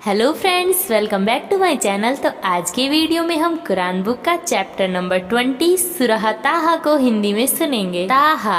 Hello friends, welcome back to my channel. तो आज के वीडियो में हम कुरान बुक का चैप्टर नंबर 20 सूरह ताहा को हिंदी में सुनेंगे। ताहा,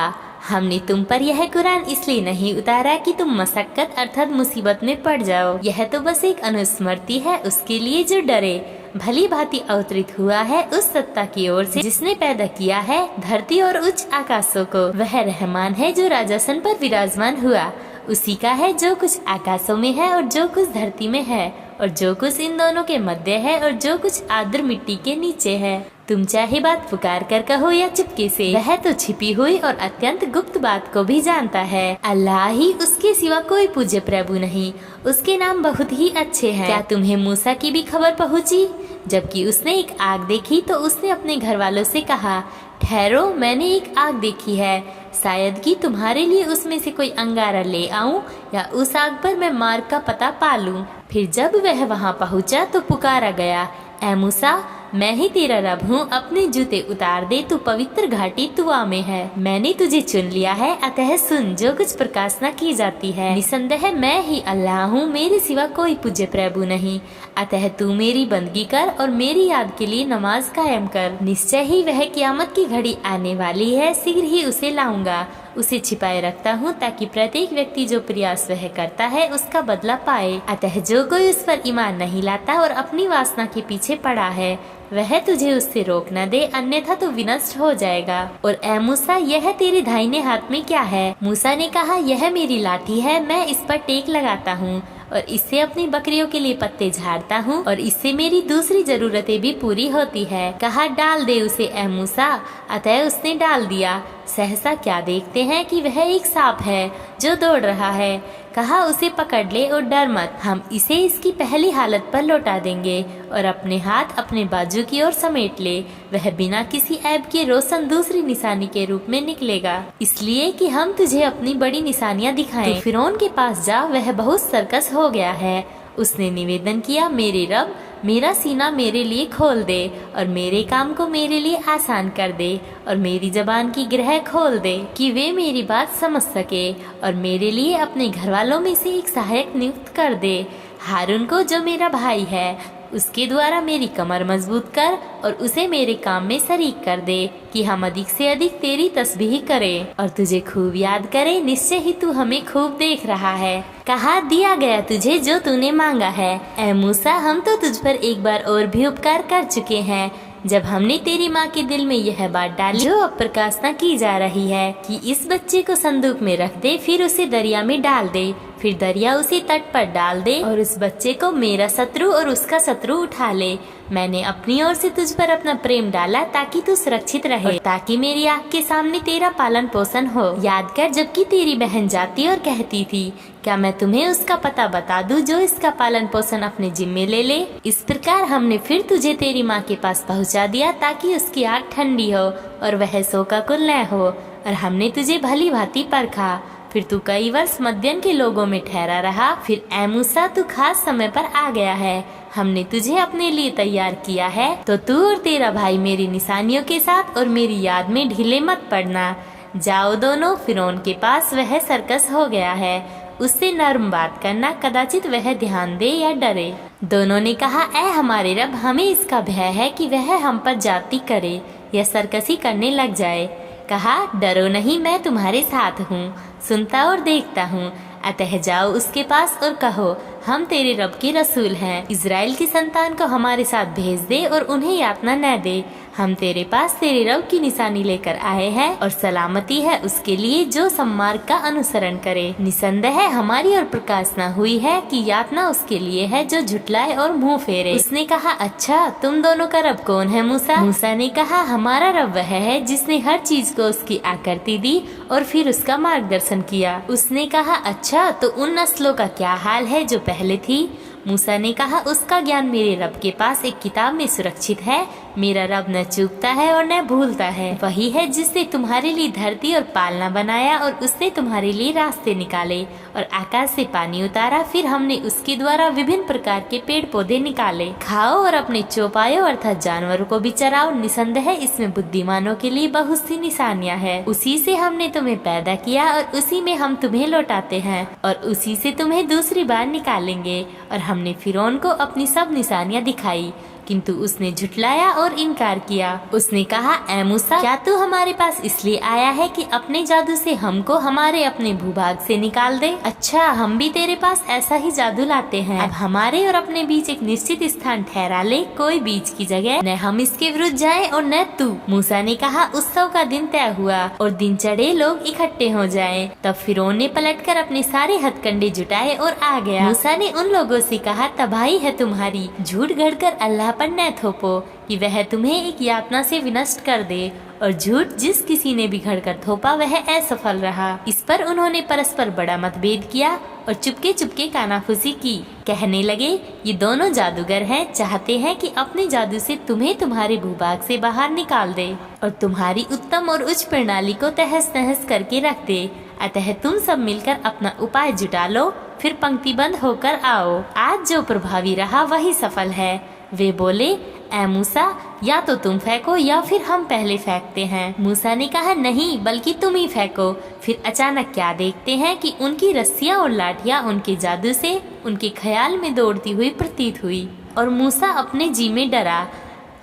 हमने तुम पर यह कुरान इसलिए नहीं उतारा कि तुम मशक्कत अर्थात मुसीबत में पड़ जाओ। यह तो बस एक अनुस्मृति है उसके लिए जो डरे। भली भांति अवतरित हुआ है उस सत्ता की ओर से जिसने पैदा किया है धरती और उच्च आकाशों को। वह रहमान है जो राजासन पर विराजमान हुआ। उसी का है जो कुछ आकाशों में है और जो कुछ धरती में है और जो कुछ इन दोनों के मध्य है और जो कुछ आर्द्र मिट्टी के नीचे है। तुम चाहे बात पुकार कर कहो या चुपके से, वह तो छिपी हुई और अत्यंत गुप्त बात को भी जानता है। अल्लाह ही, उसके सिवा कोई पूज्य प्रभु नहीं। उसके नाम बहुत ही अच्छे हैं। क्या तुम्हें मूसा की भी खबर पहुँची? जबकि उसने एक आग देखी तो उसने अपने घर वालों से कहा, ठहरो, मैंने एक आग देखी है, शायद कि तुम्हारे लिए उसमें से कोई अंगारा ले आऊं या उस आग पर मैं मार्ग का पता पालूं। फिर जब वह वहां पहुंचा तो पुकारा गया, ऐ मूसा, मैं ही तेरा रब हूँ, अपने जूते उतार दे, तू पवित्र घाटी तुआ में है। मैंने तुझे चुन लिया है, अतः सुन जो कुछ प्रकाशना की जाती है। निसंदेह मैं ही अल्लाह हूँ, मेरे सिवा कोई पूज्य प्रभु नहीं। अतः तू मेरी बंदगी कर और मेरी याद के लिए नमाज कायम कर। निश्चय ही वह क़यामत की घड़ी आने वाली है, शीघ्र ही उसे लाऊंगा। उसे छिपाए रखता हूँ ताकि प्रत्येक व्यक्ति जो प्रयास वह करता है उसका बदला पाए। अतः जो कोई उस पर ईमान नहीं लाता और अपनी वासना के पीछे पड़ा है वह तुझे उससे रोक न दे, अन्यथा तो विनष्ट हो जाएगा। और ए मूसा, यह तेरे दाहिने हाथ में क्या है? मूसा ने कहा, यह मेरी लाठी है, मैं इस पर टेक लगाता हूँ और इससे अपनी बकरियों के लिए पत्ते झाड़ता हूँ और इससे मेरी दूसरी जरूरतें भी पूरी होती है। कहा, डाल दे उसे ए मूसा। अतः उसने डाल दिया। सहसा क्या देखते हैं कि वह एक सांप है जो दौड़ रहा है। कहा, उसे पकड़ ले और डर मत, हम इसे इसकी पहली हालत पर लौटा देंगे और अपने हाथ अपने बाजू की ओर समेट ले। वह बिना किसी ऐब के रोशन दूसरी निशानी के रूप में निकलेगा, इसलिए कि हम तुझे अपनी बड़ी निशानियां दिखाएं। तो फिरौन के पास जा, वह बहुत सर्कस हो गया है। उसने निवेदन किया, मेरे रब, मेरा सीना मेरे लिए खोल दे और मेरे काम को मेरे लिए आसान कर दे और मेरी जबान की ग्रह खोल दे कि वे मेरी बात समझ सके और मेरे लिए अपने घर वालों में से एक सहायक नियुक्त कर दे। हारून को, जो मेरा भाई है, उसके द्वारा मेरी कमर मजबूत कर और उसे मेरे काम में शरीक कर दे कि हम अधिक से अधिक तेरी तस्बीह करें और तुझे खूब याद करें। निश्चय ही तू हमें खूब देख रहा है। कहा, दिया गया तुझे जो तूने मांगा है। ऐ मूसा, हम तो तुझ पर एक बार और भी उपकार कर चुके हैं जब हमने तेरी माँ के दिल में यह बात डाली जो अब प्रकाशना की जा रही है कि इस बच्चे को संदूक में रख दे, फिर उसे दरिया में डाल दे, फिर दरिया उसे तट पर डाल दे और उस बच्चे को मेरा शत्रु और उसका शत्रु उठा ले। मैंने अपनी ओर से तुझ पर अपना प्रेम डाला ताकि तू सुरक्षित रहे और ताकि मेरी आँख के सामने तेरा पालन पोषण हो। याद कर जबकि तेरी बहन जाती और कहती थी, क्या मैं तुम्हें उसका पता बता दूं जो इसका पालन पोषण अपने जिम्मे ले ले। इस प्रकार हमने फिर तुझे तेरी माँ के पास पहुँचा दिया ताकि उसकी आँख ठंडी हो और वह शोकाकुल न हो, और हमने तुझे भली भांति परखा। फिर तू कई वर्ष मद्यन के लोगों में ठहरा रहा। फिर ऐ मूसा, तू खास समय पर आ गया है, हमने तुझे अपने लिए तैयार किया है, तो तू और तेरा भाई मेरी निशानियों के साथ और मेरी याद में ढीले मत पड़ना। जाओ दोनों, फिरौन के पास वह सर्कस हो गया है, उससे नर्म बात करना, कदाचित वह ध्यान दे या डरे। दोनों ने कहा, ऐ हमारे रब, हमें इसका भय है कि वह हम पर जाती करे या सरकसी करने लग जाए। कहा, डरो नहीं, मैं तुम्हारे साथ हूँ, सुनता और देखता हूँ। अतः जाओ उसके पास और कहो, हम तेरे रब के रसूल हैं, इज़राइल की संतान को हमारे साथ भेज दे और उन्हें यातना न दे। हम तेरे पास तेरे रब की निशानी लेकर आए हैं और सलामती है उसके लिए जो सम्मार्ग का अनुसरण करे। निसंदेह हमारी और प्रकाशना हुई है कि यातना उसके लिए है जो झुटलाए और मुंह फेरे। उसने कहा, अच्छा, तुम दोनों का रब कौन है मूसा? मूसा ने कहा, हमारा रब वह है जिसने हर चीज को उसकी आकृति दी और फिर उसका मार्गदर्शन किया। उसने कहा, अच्छा, तो उन नस्लों का क्या हाल है जो पहले थी? मूसा ने कहा, उसका ज्ञान मेरे रब के पास एक किताब में सुरक्षित है, मेरा रब न चूकता है और न भूलता है। वही है जिसने तुम्हारे लिए धरती और पालना बनाया और उसने तुम्हारे लिए रास्ते निकाले और आकाश से पानी उतारा, फिर हमने उसके द्वारा विभिन्न प्रकार के पेड़ पौधे निकाले। खाओ और अपने चौपायों अर्थात जानवरों को भी चराओ। निसंदेह इसमें बुद्धिमानों के लिए बहुत सी निशानियाँ है। उसी से हमने तुम्हें पैदा किया और उसी में हम तुम्हें लौटाते हैं और उसी से तुम्हें दूसरी बार निकालेंगे। और हमने फिरौन को अपनी सब निशानियाँ दिखाई, किंतु उसने झुटलाया और इनकार किया। उसने कहा, ऐ मूसा, क्या तू हमारे पास इसलिए आया है कि अपने जादू से हमको हमारे अपने भूभाग से निकाल दे? अच्छा, हम भी तेरे पास ऐसा ही जादू लाते हैं। अब हमारे और अपने बीच एक निश्चित स्थान ठहरा ले, कोई बीच की जगह न हम इसके विरुद्ध जाए और न तू। मूसा ने कहा, उत्सव का दिन तय हुआ और दिन चढ़े लोग इकट्ठे हो जाए। तब फिरौन ने पलटकर अपने सारे हथकंडे जुटाए और आ गया। मूसा ने उन लोगों से कहा, तबाही है तुम्हारी, झूठ गढ़कर अल्लाह पर न थोपो कि वह तुम्हें एक यातना से विनष्ट कर दे। और झूठ जिस किसी ने भी घड़कर थोपा वह असफल रहा। इस पर उन्होंने परस्पर बड़ा मतभेद किया और चुपके चुपके कानाफूसी की। कहने लगे, ये दोनों जादूगर हैं, चाहते हैं कि अपने जादू से तुम्हें तुम्हारे भूभाग से बाहर निकाल दे और तुम्हारी उत्तम और उच्च प्रणाली को तहस नहस करके रख दे। अतः तुम सब मिलकर अपना उपाय जुटा लो, फिर पंक्तिबंद होकर आओ। आज जो प्रभावी रहा वही सफल है। वे बोले, ऐ मूसा, या तो तुम फेंको या फिर हम पहले फेंकते हैं। मूसा ने कहा, नहीं, बल्कि तुम ही फेंको। फिर अचानक क्या देखते हैं कि उनकी रस्सियां और लाठियां उनके जादू से उनके ख्याल में दौड़ती हुई प्रतीत हुई और मूसा अपने जी में डरा।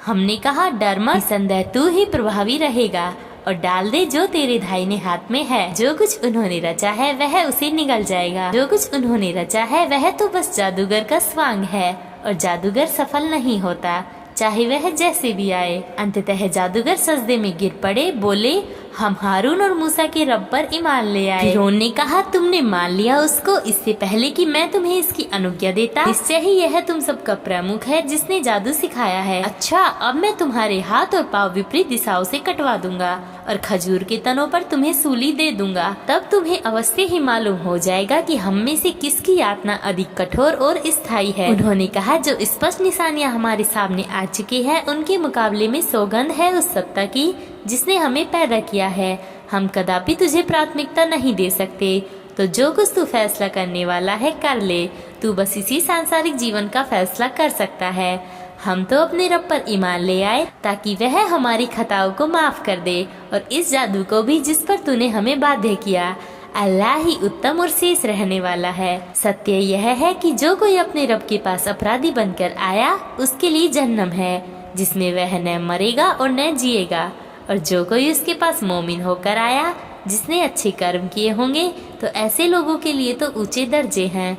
हमने कहा, डर मत, निसंदेह तू ही प्रभावी रहेगा और डाल दे जो तेरे दाहिने हाथ में है। जो कुछ उन्होंने रचा है वह उसे निगल जाएगा। जो कुछ उन्होंने रचा है वह तो बस जादूगर का स्वांग है और जादूगर सफल नहीं होता, चाहे वह जैसे भी आए। अंततः जादूगर सजदे में गिर पड़े, बोले, हम हारून और मूसा के रब पर ईमान ले आए। फिरौन ने कहा, तुमने मान लिया उसको इससे पहले कि मैं तुम्हें इसकी अनुज्ञा देता? निश्चय ही यह तुम सबका प्रमुख है जिसने जादू सिखाया है। अच्छा, अब मैं तुम्हारे हाथ और पाँव विपरीत दिशाओं से कटवा दूंगा और खजूर के तनों पर तुम्हें सूली दे दूंगा। तब तुम्हें अवश्य ही मालूम हो जाएगा कि हम में से किसकी यातना अधिक कठोर और स्थायी है। उन्होंने कहा, जो स्पष्ट निशानियां हमारे सामने आ चुकी है उनके मुकाबले में सौगंध है उस सत्ता की जिसने हमें पैदा किया है। हम कदापि तुझे प्राथमिकता नहीं दे सकते, तो जो कुछ तू फैसला करने वाला है कर ले। तू बस इसी सांसारिक जीवन का फैसला कर सकता है। हम तो अपने रब पर ईमान ले आए ताकि वह हमारी खताओं को माफ कर दे और इस जादू को भी जिस पर तूने हमें बाध्य किया। अल्लाह ही उत्तम और शेष रहने वाला है। सत्य यह है कि जो कोई अपने रब के पास अपराधी बनकर आया उसके लिए जहन्नम है, जिसमें वह न मरेगा और न जिएगा। और जो कोई उसके पास मोमिन होकर आया जिसने अच्छे कर्म किए होंगे तो ऐसे लोगों के लिए तो ऊंचे दर्जे हैं।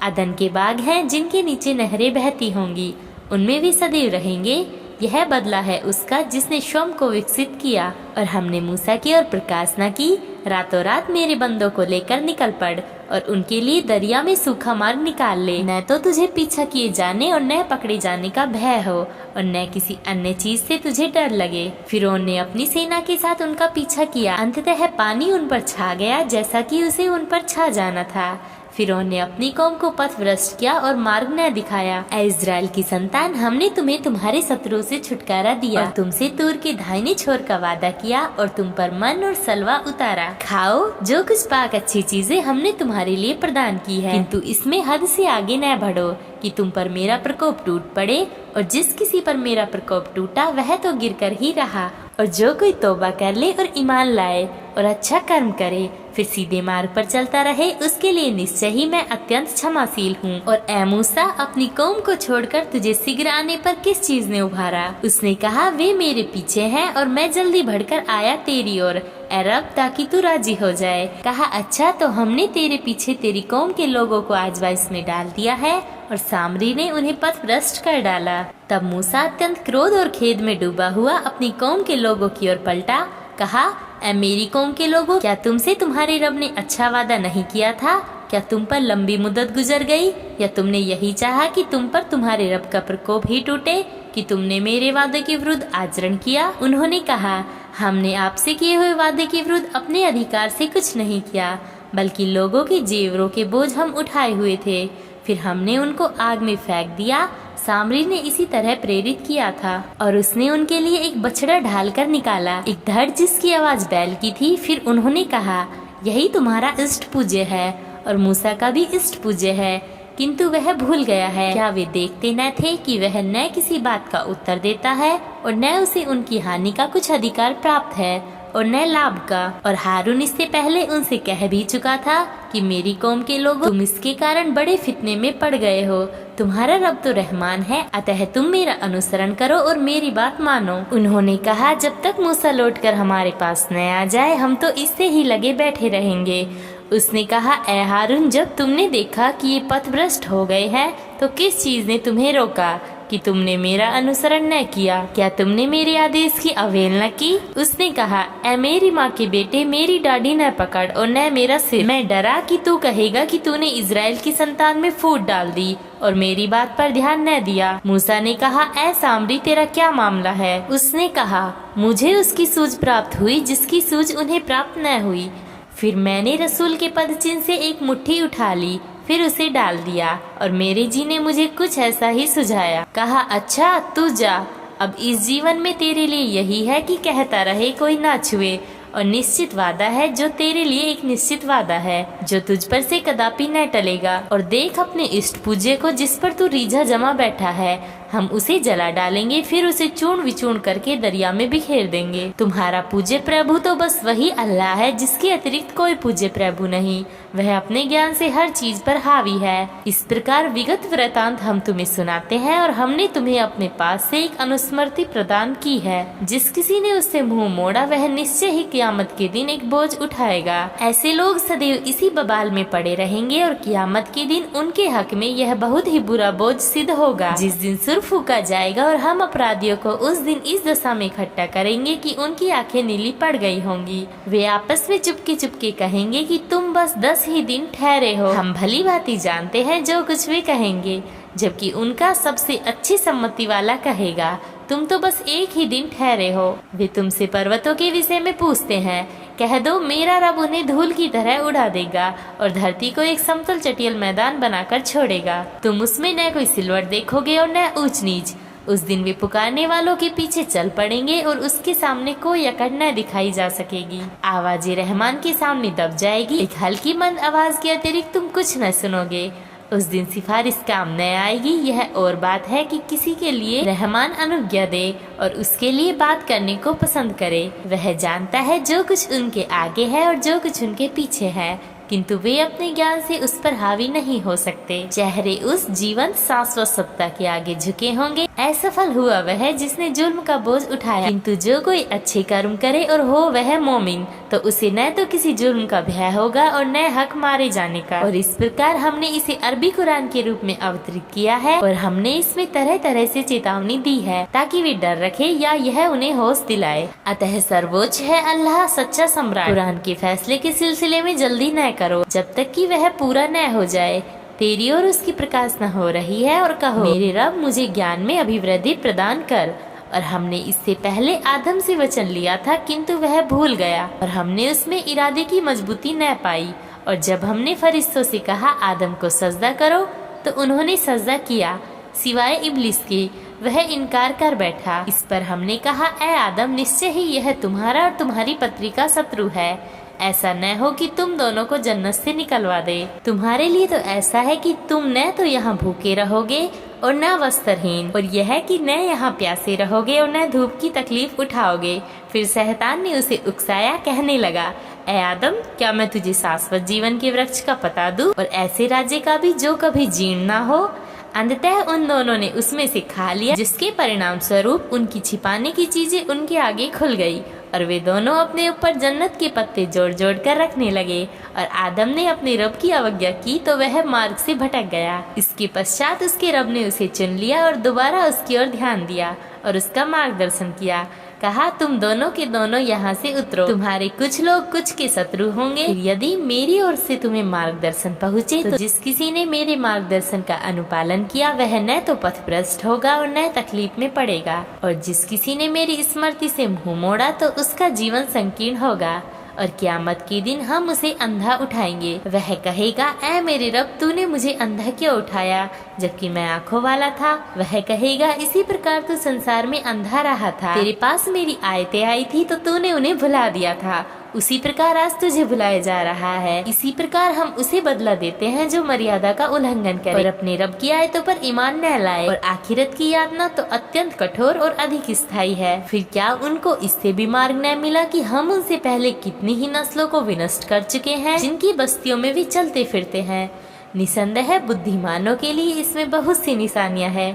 अदन के बाग हैं जिनके नीचे नहरें बहती होंगी, उनमें भी सदैव रहेंगे। यह बदला है उसका जिसने श्रम को विकसित किया। और हमने मूसा की और प्रकाश न की, रातों रात मेरे बंदों को लेकर निकल पड़ और उनके लिए दरिया में सूखा मार्ग निकाल ले। न तो तुझे पीछा किए जाने और न पकड़े जाने का भय हो और न किसी अन्य चीज से तुझे डर लगे। फिरौन ने अपनी सेना के साथ उनका पीछा किया। अंततः पानी उन पर छा गया जैसा कि उसे उन पर छा जाना था। फिरौन ने अपनी कौम को पथ भ्रष्ट किया और मार्ग न दिखाया। ऐ इज़राइल की संतान, हमने तुम्हें तुम्हारे शत्रुओं से छुटकारा दिया और तुमसे तूर के दाहिने छोर का वादा किया और तुम पर मन और सलवा उतारा। खाओ जो कुछ पाक अच्छी चीजें हमने तुम्हारे लिए प्रदान की है, किंतु इसमें हद से आगे न बढ़ो कि तुम पर मेरा प्रकोप टूट पड़े। और जिस किसी पर मेरा प्रकोप टूटा वह तो गिरकर ही रहा। और जो कोई तौबा कर ले और ईमान लाए और अच्छा कर्म करे फिर सीधे मार्ग पर चलता रहे, उसके लिए निश्चय ही मैं अत्यंत क्षमाशील हूँ। और ऐ मूसा, अपनी कौम को छोड़कर तुझे शीघ्र आने पर किस चीज ने उभारा? उसने कहा, वे मेरे पीछे हैं और मैं जल्दी बढ़कर आया तेरी ओर, ऐ रब, ताकि तू राजी हो जाए। कहा, अच्छा, तो हमने तेरे पीछे तेरी कौम के लोगों को आजमाइश में डाल दिया है और सामरी ने उन्हें पथ भ्रष्ट कर डाला। तब मूसा अत्यंत क्रोध और खेद में डूबा हुआ अपनी कौम के लोगों की ओर पलटा। कहा, ऐ मेरी कौम के लोगों, क्या तुमसे तुम्हारे रब ने अच्छा वादा नहीं किया था? क्या तुम पर लंबी मुद्दत गुजर गई या तुमने यही चाहा कि तुम पर तुम्हारे रब का प्रकोप ही टूटे कि तुमने मेरे वादे के विरुद्ध आचरण किया? उन्होंने कहा, हमने आपसे किए हुए वादे के विरुद्ध अपने अधिकार से कुछ नहीं किया, बल्कि लोगों के जेवरों के बोझ हम उठाए हुए थे। फिर हमने उनको आग में फेंक दिया, सामरी ने इसी तरह प्रेरित किया था और उसने उनके लिए एक बछड़ा ढालकर निकाला, एक धड़ जिसकी आवाज बैल की थी। फिर उन्होंने कहा, यही तुम्हारा इष्ट पूज्य है और मूसा का भी इष्ट पूज्य है, किंतु वह भूल गया है। क्या वे देखते न थे कि वह न किसी बात का उत्तर देता है और न उसे उनकी हानि का कुछ अधिकार प्राप्त है और न लाभ का। और हारून इससे पहले उनसे कह भी चुका था कि मेरी कौम के लोगों, तुम इसके कारण बड़े फितने में पड़ गए हो। तुम्हारा रब तो रहमान है, अतः तुम मेरा अनुसरण करो और मेरी बात मानो। उन्होंने कहा, जब तक मूसा लौटकर हमारे पास न आ जाए हम तो इससे ही लगे बैठे रहेंगे। उसने कहा, ए हारून, जब तुमने देखा कि ये पथ भ्रष्ट हो गए हैं तो किस चीज ने तुम्हें रोका कि तुमने मेरा अनुसरण न किया? क्या तुमने मेरे आदेश की अवहेलना की? उसने कहा, ए मेरी माँ के बेटे, मेरी दाढ़ी न पकड़ और न मेरा सिर। मैं डरा कि तू कहेगा कि तूने इज़राइल की संतान में फूट डाल दी और मेरी बात पर ध्यान न दिया। मूसा ने कहा, ए सामरी, तेरा क्या मामला है? उसने कहा, मुझे उसकी सूझ प्राप्त हुई जिसकी सूझ उन्हें प्राप्त न हुई। फिर मैंने रसूल के पदचिन्ह से एक मुट्ठी उठा ली, फिर उसे डाल दिया और मेरे जी ने मुझे कुछ ऐसा ही सुझाया। कहा, अच्छा तू जा, अब इस जीवन में तेरे लिए यही है कि कहता रहे कोई ना छुए, और निश्चित वादा है जो तेरे लिए एक निश्चित वादा है जो तुझ पर से कदापि न टलेगा। और देख अपने इष्ट पूज्य को जिस पर तू रीझा जमा बैठा है, हम उसे जला डालेंगे, फिर उसे चूर्ण विचूर्ण करके दरिया में बिखेर देंगे। तुम्हारा पूज्य प्रभु तो बस वही अल्लाह है जिसके अतिरिक्त कोई पूज्य प्रभु नहीं। वह अपने ज्ञान से हर चीज पर हावी है। इस प्रकार विगत वृतांत हम तुम्हें सुनाते हैं और हमने तुम्हें अपने पास से एक अनुस्मृति प्रदान की है। जिस किसी ने उससे मुंह मोड़ा वह निश्चय ही कियामत के दिन एक बोझ उठाएगा। ऐसे लोग सदैव इसी बबाल में पड़े रहेंगे और कियामत के दिन उनके हक में यह बहुत ही बुरा बोझ सिद्ध होगा। जिस दिन सुर फूका जाएगा और हम अपराधियों को उस दिन इस दशा में इकट्ठा करेंगे कि उनकी आंखें नीली पड़ गई होंगी। वे आपस में चुपके चुपके कहेंगे कि तुम बस 10 ही दिन ठहरे हो, हम भली भांति जानते हैं जो कुछ वे कहेंगे। जबकि उनका सबसे अच्छी सम्मति वाला कहेगा, तुम तो बस एक ही दिन ठहरे हो। वे तुमसे पर्वतों के विषय में पूछते हैं, कह दो मेरा रब उन्हें धूल की तरह उड़ा देगा और धरती को एक समतल चटियल मैदान बनाकर छोड़ेगा। तुम उसमें न कोई सिलवट देखोगे और न ऊंच नीच। उस दिन वे पुकारने वालों के पीछे चल पड़ेंगे और उसके सामने कोई अकड़ न दिखाई जा सकेगी। आवाज़ रहमान के सामने दब जाएगी, एक हल्की मंद आवाज के अतिरिक्त तुम कुछ न सुनोगे। उस दिन सिफारिश काम न आएगी। यह और बात है कि किसी के लिए रहमान अनुज्ञा दे और उसके लिए बात करने को पसंद करे। वह जानता है जो कुछ उनके आगे है और जो कुछ उनके पीछे है, किंतु वे अपने ज्ञान से उस पर हावी नहीं हो सकते। चेहरे उस जीवंत शाश्वत सत्ता के आगे झुके होंगे। असफल हुआ वह जिसने जुल्म का बोझ उठाया, किंतु जो कोई अच्छे कर्म करे और हो वह मोमिन, तो उसे न तो किसी जुल्म का भय होगा और न हक मारे जाने का। और इस प्रकार हमने इसे अरबी कुरान के रूप में अवतरित किया है और हमने इसमें तरह तरह से चेतावनी दी है ताकि वे डर रखे या यह उन्हें होश दिलाए। अतः सर्वोच्च है अल्लाह सच्चा सम्राट। कुरान के फैसले के सिलसिले में जल्दी न करो जब तक कि वह पूरा न हो जाए। तेरी और उसकी प्रकाश न हो रही है और कहो, मेरे रब मुझे ज्ञान में अभिवृद्धि प्रदान कर। और हमने इससे पहले आदम से वचन लिया था किंतु वह भूल गया और हमने उसमें इरादे की मजबूती न पाई। और जब हमने फरिश्तों से कहा आदम को सजदा करो तो उन्होंने सजदा किया सिवाय इब्लिस के, वह इनकार कर बैठा। इस पर हमने कहा, ए आदम, निश्चय ही यह तुम्हारा और तुम्हारी पत्री का शत्रु है। ऐसा न हो कि तुम दोनों को जन्नत से निकलवा दे। तुम्हारे लिए तो ऐसा है कि तुम न तो यहाँ भूखे रहोगे और न वस्त्रहीन, और यह कि न यहाँ प्यासे रहोगे और न धूप की तकलीफ उठाओगे। फिर शैतान ने उसे उकसाया, कहने लगा, ए आदम, क्या मैं तुझे शाश्वत जीवन के वृक्ष का पता दूं और ऐसे राज्य का भी जो कभी जीर्ण ना हो? अंततः उन दोनों ने उसमें से खा लिया, जिसके परिणाम स्वरूप उनकी छिपाने की चीजें उनके आगे खुल गई और वे दोनों अपने ऊपर जन्नत के पत्ते जोड़ जोड़ कर रखने लगे। और आदम ने अपने रब की अवज्ञा की तो वह मार्ग से भटक गया। इसके पश्चात उसके रब ने उसे चुन लिया और दोबारा उसकी ओर ध्यान दिया और उसका मार्गदर्शन किया। कहा, तुम दोनों के दोनों यहाँ से उतरो, तुम्हारे कुछ लोग कुछ के शत्रु होंगे। यदि मेरी ओर से तुम्हें मार्गदर्शन पहुँचे तो जिस किसी ने मेरे मार्गदर्शन का अनुपालन किया वह न तो पथभ्रष्ट होगा और न तकलीफ में पड़ेगा। और जिस किसी ने मेरी स्मृति से मुंह मोड़ा तो उसका जीवन संकीर्ण होगा और क़यामत के दिन हम उसे अंधा उठाएंगे। वह कहेगा, ऐ मेरे रब, तूने मुझे अंधा क्यों उठाया जबकि मैं आँखों वाला था। वह कहेगा, इसी प्रकार तू संसार में अंधा रहा था, तेरे पास मेरी आयतें आई थी तो तूने उन्हें भुला दिया था, उसी प्रकार आज तुझे भुलाया जा रहा है। इसी प्रकार हम उसे बदला देते हैं जो मर्यादा का उल्लंघन करे और अपने रब की आयतों पर ईमान न लाए। और आखिरत की यातना तो अत्यंत कठोर और अधिक स्थायी है। फिर क्या उनको इससे भी मार्ग न मिला कि हम उनसे पहले कितनी ही नस्लों को विनष्ट कर चुके हैं, जिनकी बस्तियों में भी चलते फिरते हैं। निसंदेह बुद्धिमानों के लिए इसमें बहुत सी निशानियां हैं।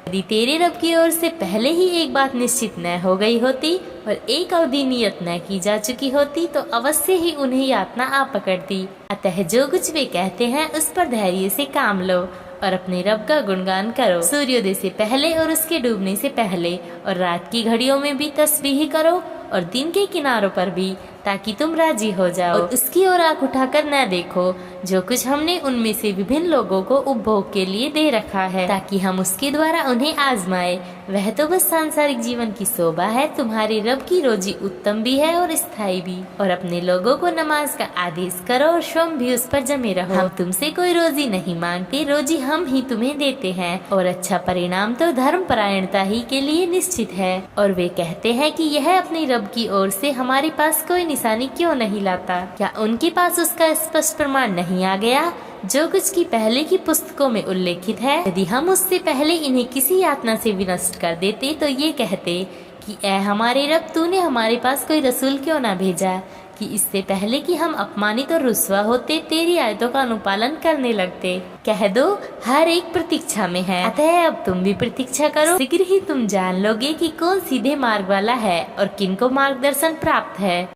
यदि तेरे रब की ओर से पहले ही एक बात निश्चित न हो गई होती और एक अवधि नियत न की जा चुकी होती तो अवश्य ही उन्हें यातना आ पकड़ती। अतः जो कुछ वे कहते हैं उस पर धैर्य से काम लो और अपने रब का गुणगान करो। सूर्योदय से पहले और उसके डूबने से पहले और रात की घड़ियों में भी तस्बीह करो और दिन के किनारों पर भी, ताकि तुम राजी हो जाओ और उसकी ओर आँख उठाकर न देखो जो कुछ हमने उनमें से विभिन्न लोगों को उपभोग के लिए दे रखा है, ताकि हम उसके द्वारा उन्हें आजमाए। वह तो बस सांसारिक जीवन की शोभा है। तुम्हारे रब की रोजी उत्तम भी है और स्थायी भी। और अपने लोगों को नमाज का आदेश करो और स्वयं भी उस पर जमे रहो। हम तुमसे कोई रोजी नहीं मांगते, रोजी हम ही तुम्हें देते हैं और अच्छा परिणाम तो धर्म परायणता ही के लिए निश्चित है। और वे कहते हैं कि यह अपने रब की ओर से हमारे पास कोई निशानी क्यों नहीं लाता। क्या उनके पास उसका स्पष्ट प्रमाण नहीं आ गया जो कुछ की पहले की पुस्तकों में उल्लेखित है। यदि हम उससे पहले इन्हें किसी यातना से विनष्ट कर देते तो ये कहते कि ऐ हमारे रब, तूने हमारे पास कोई रसूल क्यों ना भेजा कि इससे पहले कि हम अपमानित और रुस्वा होते तेरी आयतों का अनुपालन करने लगते। कह दो, हर एक प्रतीक्षा में है, अतः अब तुम भी प्रतीक्षा करो। शीघ्र ही तुम जान लोगे कि कौन सीधे मार्ग वाला है और किनको मार्गदर्शन प्राप्त है।